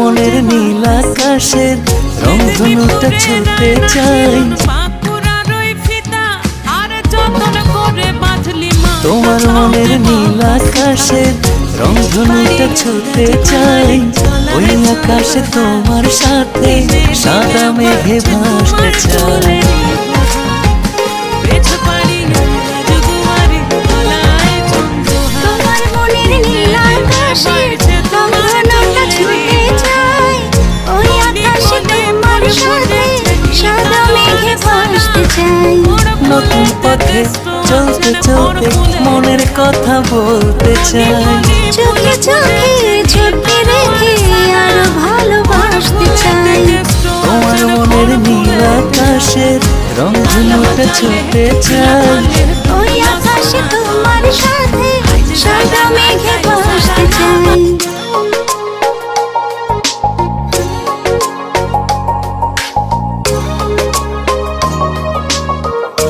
মনের নীল আকাশের রংধনুটা ছুঁতে চাই। তোমার মনের নীল আকাশের রংধনুটা ছুঁতে চাই। ওই আকাশে তোমার সাথে সাদা মেঘে ভাসতে চাই। তোমার মনের নীল আকাশের রংধনুটা ছুঁতে চাই। ওই আকাশে তোমার সাথে সাদা মেঘে ভাসতে চাই। নতুন পথে চলতে চলতে মনের কথা বলতে চাই। চোখে চোখে চোখে রেখে আরো ভালোবাসতে চাই। তোমার মনের নীল আকাশের রংধনুটা ছুঁতে চাই। ওই আকাশে তোমার সাথে সাদা মেঘে